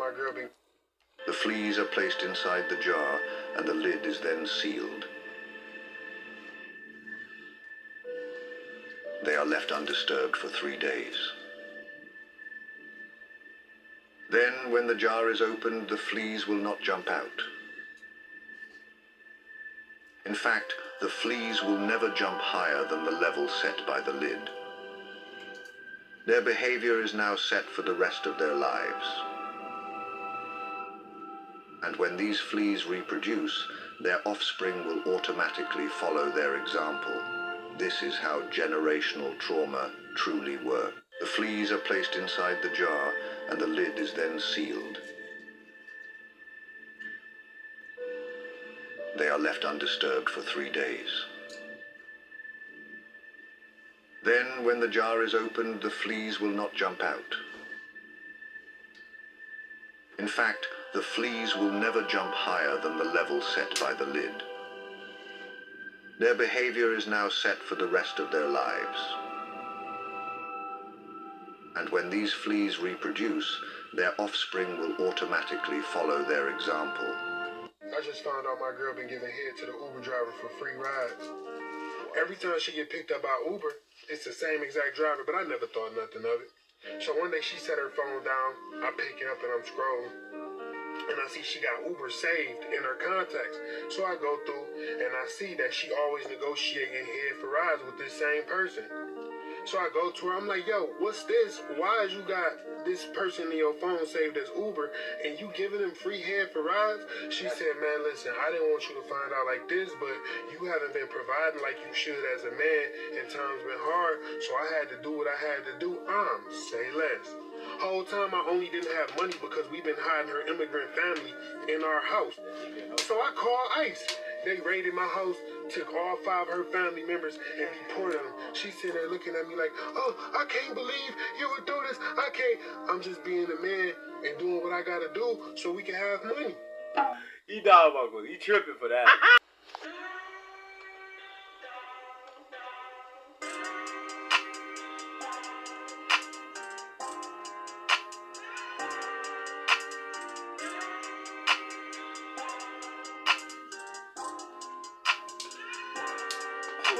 my girl been... The fleas are placed inside the jar and the lid is then sealed. They are left undisturbed for 3 days. Then, when the jar is opened, the fleas will not jump out. In fact, the fleas will never jump higher than the level set by the lid. Their behavior is now set for the rest of their lives. And when these fleas reproduce, their offspring will automatically follow their example. This is how generational trauma truly works. The fleas are placed inside the jar and the lid is then sealed. They are left undisturbed for 3 days. Then, when the jar is opened, the fleas will not jump out. In fact, the fleas will never jump higher than the level set by the lid. Their behavior is now set for the rest of their lives. And when these fleas reproduce, their offspring will automatically follow their example. I just found out my girl been giving head to the Uber driver for free rides. Every time she get picked up by Uber, it's the same exact driver, but I never thought nothing of it. So one day she set her phone down, I pick it up and I'm scrolling. And I see she got Uber saved in her contacts. So I go through and I see that she always negotiating head for rides with this same person. So I go to her, I'm like, yo, what's this? Why is you got this person in your phone saved as Uber and you giving them free head for rides? She said, man, listen, I didn't want you to find out like this, but you haven't been providing like you should as a man and times been hard, so I had to do what I had to do. Say less. Whole time I only didn't have money because we've been hiding her immigrant family in our house. So I called ICE. They raided my house, took all 5 of her family members and deported them. She's sitting there looking at me like, oh, I can't believe you would do this. I can't. I'm just being a man and doing what I gotta do so we can have money. He dog uncle. He tripping for that.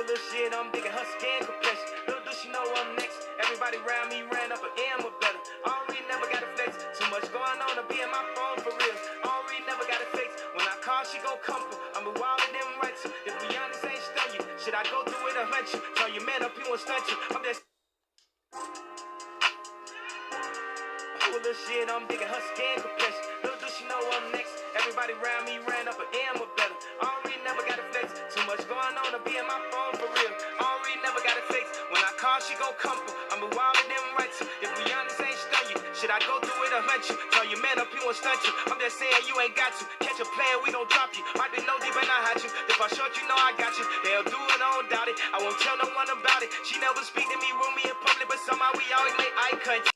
Little shit, I'm digging her skin complexion. Little do she know I'm next. Everybody around me ran up an M or better. Already never got a flex. Too much going on to be in my phone for real. Already never got a flex. When I call, she gon' come through. I'm a wild and them rights. If we honest, ain't stun you. Should I go through it or hunt you? Tell your man up, he won't stunt you. I'm just little shit, I'm digging her skin complexion. Little do she know I'm next. Everybody around me ran up an M or better. Already never got a flex. Too much going on to be in my phone for real. Already never got a flex. When I call, she gon' come through. I'm a wild and them rights. If we honest, ain't stun you. Should I go through it or hunt you? Tell your man up, he won't stunt you. I'm just saying you ain't got to. Catch a player, we don't drop you. Might be no deep and I hide you. If I short you, know I got you. They'll do it, I don't doubt it. I won't tell no one about it. She never speak to me, room me in public, but somehow we always make eye contact.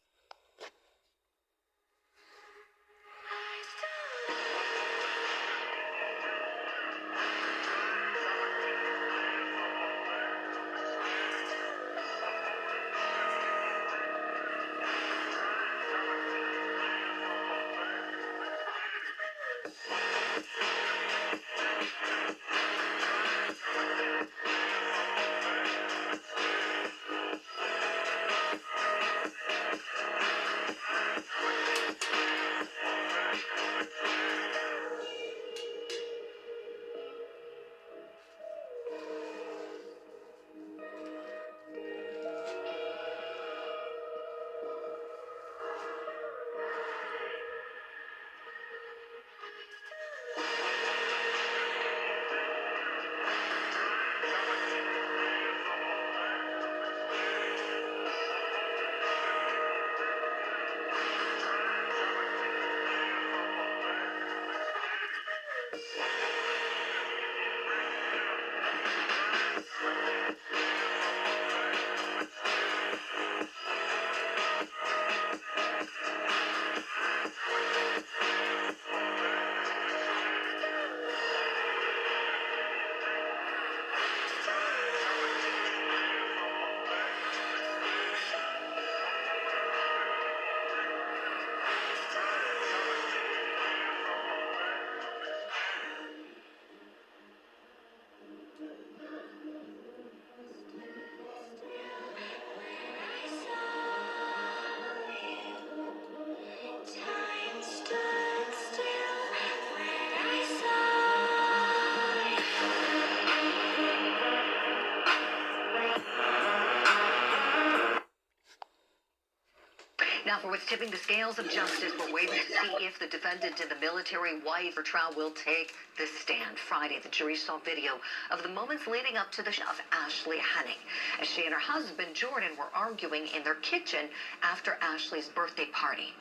Now, for what's tipping the scales of justice, we're waiting to see if the defendant in the military wife trial will take the stand. Friday, the jury saw video of the moments leading up to the of Ashley Henning, as she and her husband, Jordan, were arguing in their kitchen after Ashley's birthday party.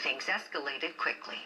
Things escalated quickly.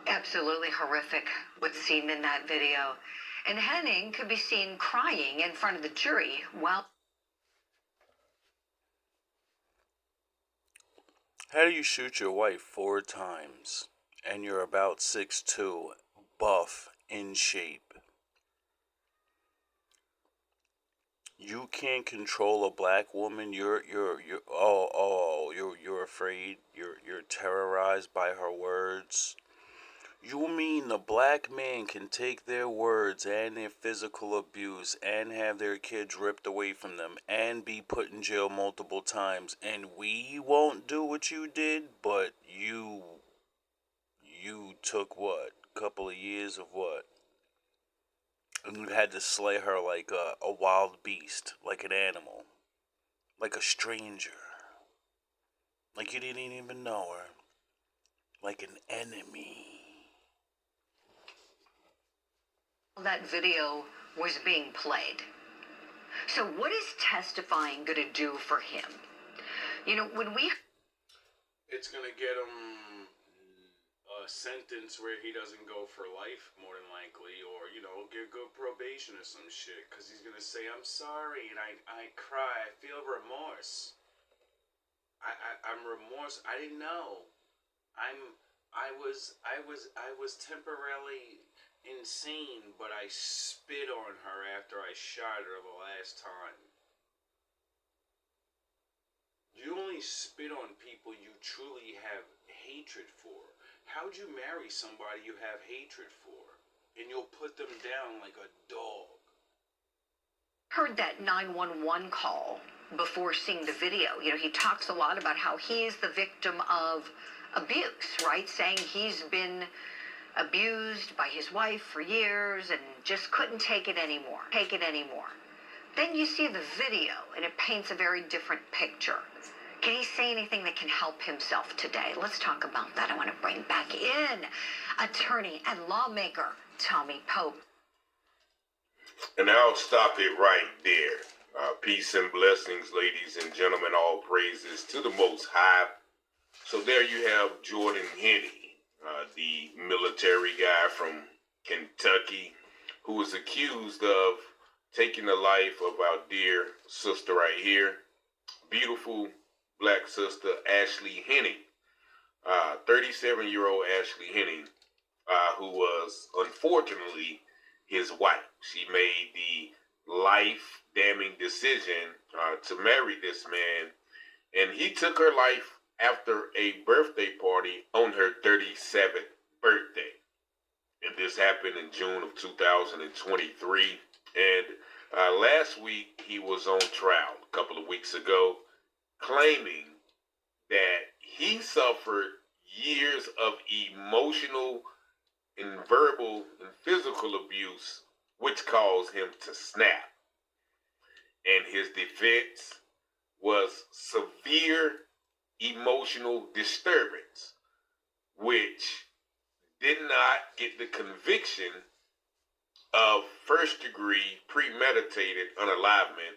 Absolutely horrific what's seen in that video. And Henning could be seen crying in front of the jury while... How do you shoot your wife 4 times and you're about 6'2", buff, in shape? You can't control a black woman. You're afraid. You're terrorized by her words. You mean the black man can take their words and their physical abuse and have their kids ripped away from them and be put in jail multiple times, and we won't do what you did? But you took what? Couple of years of what? And you had to slay her like a wild beast, like an animal, like a stranger, like you didn't even know her, like an enemy. That video was being played. So what is testifying going to do for him? You know, when we... It's going to get him a sentence where he doesn't go for life, more than likely, or, you know, get good probation or some shit, because he's going to say, I'm sorry, and I cry, I feel remorse. I'm remorse. I didn't know. I was temporarily insane, but I spit on her after I shot her the last time. You only spit on people you truly have hatred for. How'd you marry somebody you have hatred for? And you'll put them down like a dog. Heard that 911 call before seeing the video. You know, he talks a lot about how he is the victim of abuse, right? Saying he's been abused by his wife for years and just couldn't take it anymore. Then you see the video and it paints a very different picture. Can he say anything that can help himself today? Let's talk about that. I want to bring back in attorney and lawmaker Tommy Pope. And I'll stop it right there. Peace and blessings, ladies and gentlemen. All praises to the Most High. So there you have Jordan Henney, the military guy from Kentucky, who was accused of taking the life of our dear sister right here, beautiful black sister Ashley Henning, 37-year-old Ashley Henning, who was unfortunately his wife. She made the life-damning decision to marry this man, and he took her life after a birthday party on her 37th birthday. And this happened in June of 2023. And last week he was on trial a couple of weeks ago, claiming that he suffered years of emotional and verbal and physical abuse, which caused him to snap. And his defense was severe emotional disturbance, which did not get the conviction of first-degree premeditated unalivement,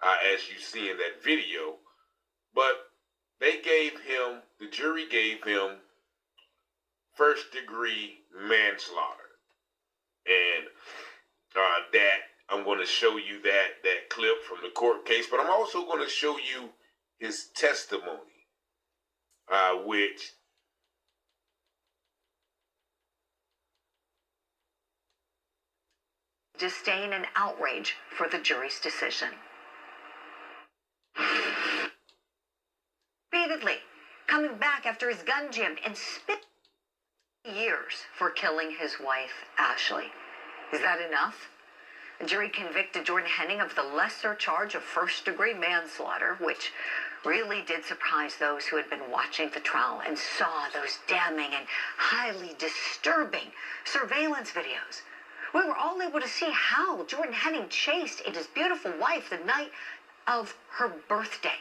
as you see in that video. But they gave him, the jury gave him first-degree manslaughter. And that I'm going to show you that clip from the court case, but I'm also going to show you his testimony, which disdain and outrage for the jury's decision. Repeatedly coming back after his gun jammed and spit years for killing his wife, Ashley. Is that enough? The jury convicted Jordan Henning of the lesser charge of first-degree manslaughter, which really did surprise those who had been watching the trial and saw those damning and highly disturbing surveillance videos. We were all able to see how Jordan Henning chased his beautiful wife the night of her birthday,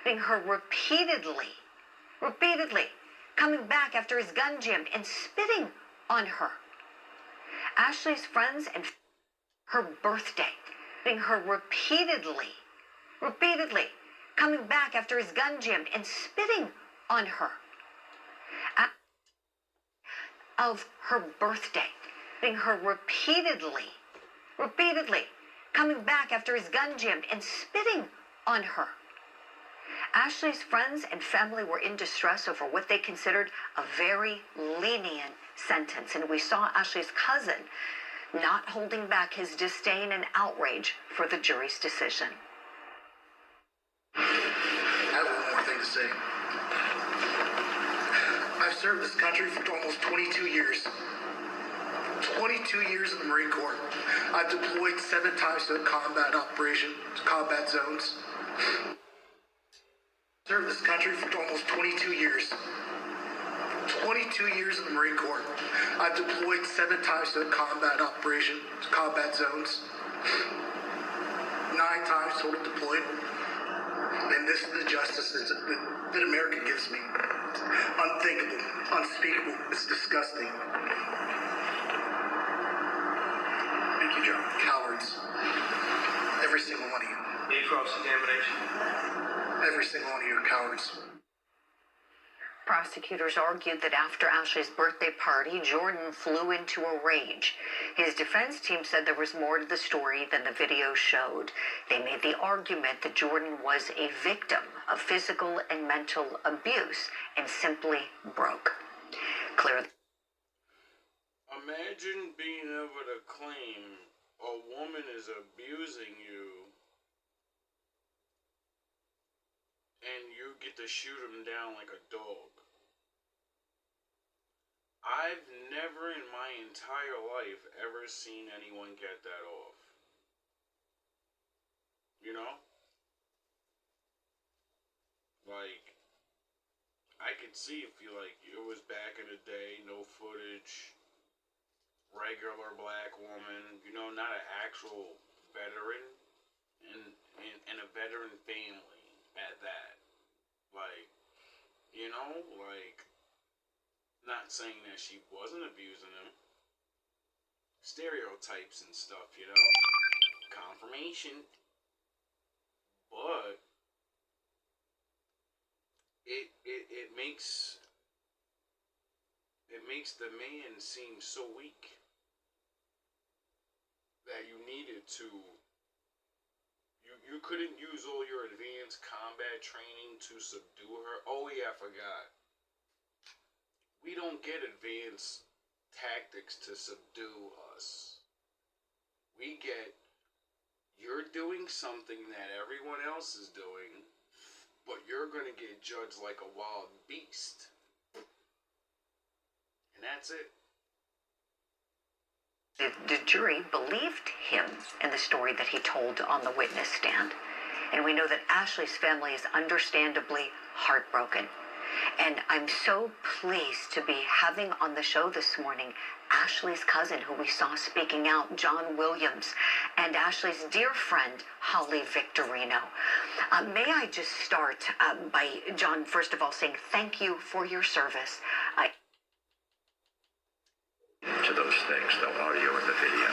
hitting her repeatedly, coming back after his gun jammed and spitting on her. Ashley's friends and her birthday, hitting her repeatedly, coming back after his gun jammed and spitting on her. Of her birthday, hitting her repeatedly, coming back after his gun jammed and spitting on her. Ashley's friends and family were in distress over what they considered a very lenient sentence, and we saw Ashley's cousin not holding back his disdain and outrage for the jury's decision. I have one more thing to say. I've served this country for almost 22 years. 22 years in the Marine Corps. I've deployed 7 times to a combat operation, combat zones. Served this country for almost 22 years. 22 years in the Marine Corps. I've deployed 7 times to a combat operation, combat zones. 9 times total deployed. And this is the justice that America gives me. It's unthinkable, unspeakable. It's disgusting. Thank you, John. Cowards. Every single one of you. Any cross-examination? Every single one of you are cowards. Prosecutors argued that after Ashley's birthday party, Jordan flew into a rage. His defense team said there was more to the story than the video showed. They made the argument that Jordan was a victim of physical and mental abuse and simply broke. Clearly. Imagine being able to claim a woman is abusing you and you get to shoot him down like a dog. I've never in my entire life ever seen anyone get that off. You know? Like, I could see if you like, it was back in the day, no footage, regular black woman, you know, not an actual veteran, and a veteran family at that. Like, you know, like, not saying that she wasn't abusing him. Stereotypes and stuff, you know? Confirmation. But it makes the man seem so weak that you needed to you couldn't use all your advanced combat training to subdue her. Oh yeah, I forgot. We don't get advanced tactics to subdue us. We get, you're doing something that everyone else is doing, but you're going to get judged like a wild beast. And that's it. The jury believed him in the story that he told on the witness stand. And we know that Ashley's family is understandably heartbroken. And I'm so pleased to be having on the show this morning Ashley's cousin, who we saw speaking out, John Williams, and Ashley's dear friend, Holly Victorino. May I just start by, John, first of all, saying thank you for your service. To those things, the audio and the video.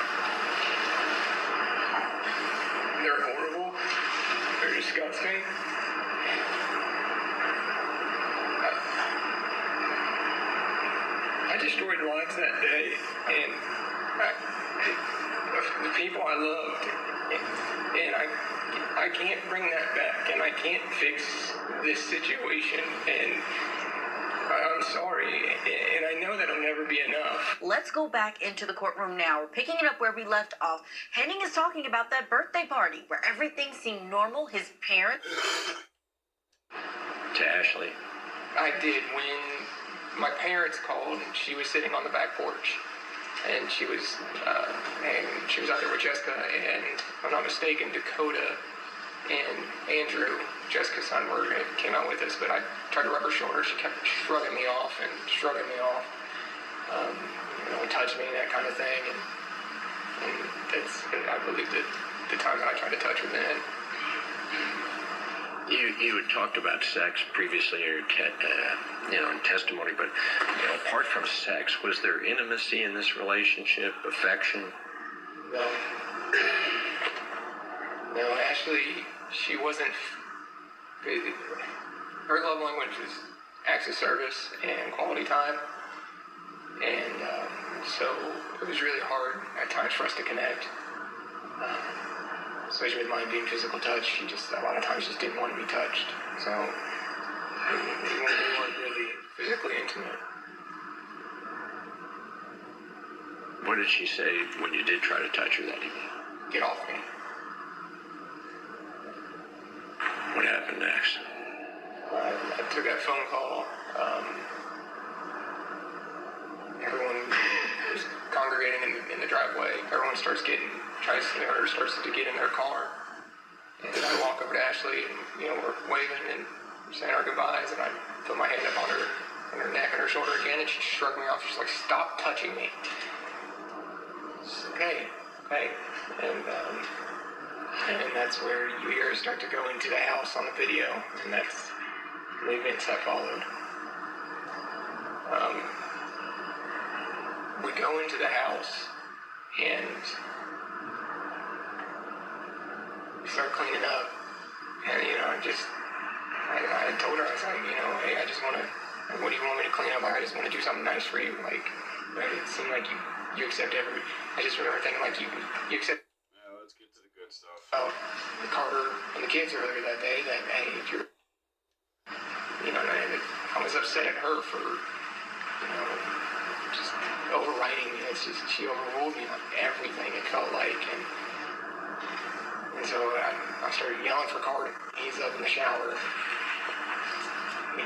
They're horrible. They're disgusting. I destroyed lives that day, and the people I loved, and I can't bring that back, and I can't fix this situation, and I'm sorry, and I know that'll never be enough. Let's go back into the courtroom now. We're picking it up where we left off. Henning is talking about that birthday party where everything seemed normal. His parents... To Ashley. I did. When my parents called, she was sitting on the back porch, and she was out there with Jessica, and if I'm not mistaken, Dakota and Andrew, Jessica's son, came out with us, but I tried to rub her shoulder. She kept shrugging me off. Touch me, that kind of thing, and that's, I believe, the time that I tried to touch her then. You had talked about sex previously, or in testimony, but apart from sex, was there intimacy in this relationship, affection? No, Ashley, she wasn't. Her love language was acts of service and quality time, and so it was really hard at times for us to connect. Especially with mine being physical touch, she just a lot of times just didn't want to be touched. So we weren't really physically intimate. What did she say when you did try to touch her that evening? Get off me. What happened next? I took that phone call. Everyone was congregating in the driveway. Everyone starts to get in their car. And I walk over to Ashley, and we're waving and saying our goodbyes, and I put my hand up on her neck and her shoulder again, and she shrugged me off. She's like, "Stop touching me." Okay. And that's where you hear her start to go into the house on the video, and that's the events that followed. We go into the house, and we start cleaning up, and I told her, I was like, hey, I just want to, what do you want me to clean up? I just want to do something nice for you. Like, it seemed like you accept I just remember thinking like you accept. Yeah, let's get to the good stuff. Carter and the kids earlier that day, that hey, if you're, I was upset at her for, just overriding me. It's just, she overruled me on everything, it felt like, and so I started yelling for Carter. He's up in the shower, and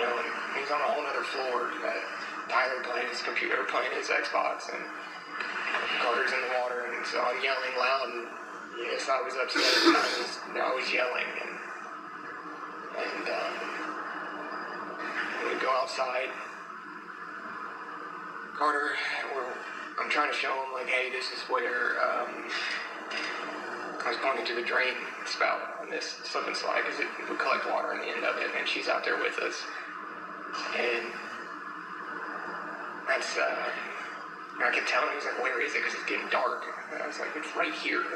he's on a whole other floor. Tyler playing his computer, playing his Xbox, and Carter's in the water, and so I'm yelling loud, and yes, I was upset, and I was yelling, and we go outside. Carter, I'm trying to show him, like, hey, this is where, I was pointing to the drain spout on this slip and slide, because it would collect water in the end of it, and she's out there with us, and that's, I kept telling him, he was like, where is it? Because it's getting dark. And I was like, it's right here. I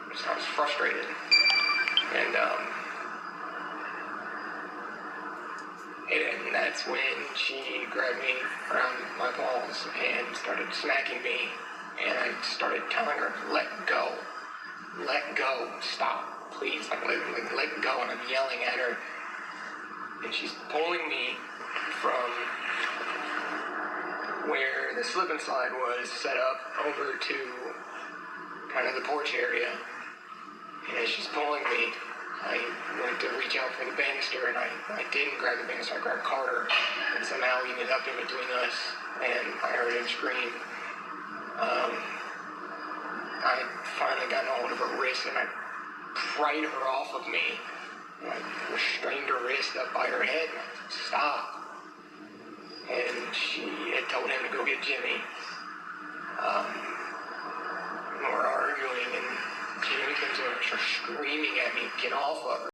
was frustrated. And that's when she grabbed me around my balls and started smacking me. And I started telling her, let go. Let go. Stop. Please. Let go. And I'm yelling at her. And she's pulling me from where the slip and slide was set up over to kind of the porch area. And as she's pulling me, I went to reach out for the banister, and I didn't grab the banister, I grabbed Carter, and somehow he ended up in between us, and I heard him scream. I finally got a hold of her wrist, and I pried her off of me. And I restrained her wrist up by her head, and I said, stop. And she had told him to go get Jimmy. We're arguing, and Jimmy comes over and starts screaming at me, get off of her.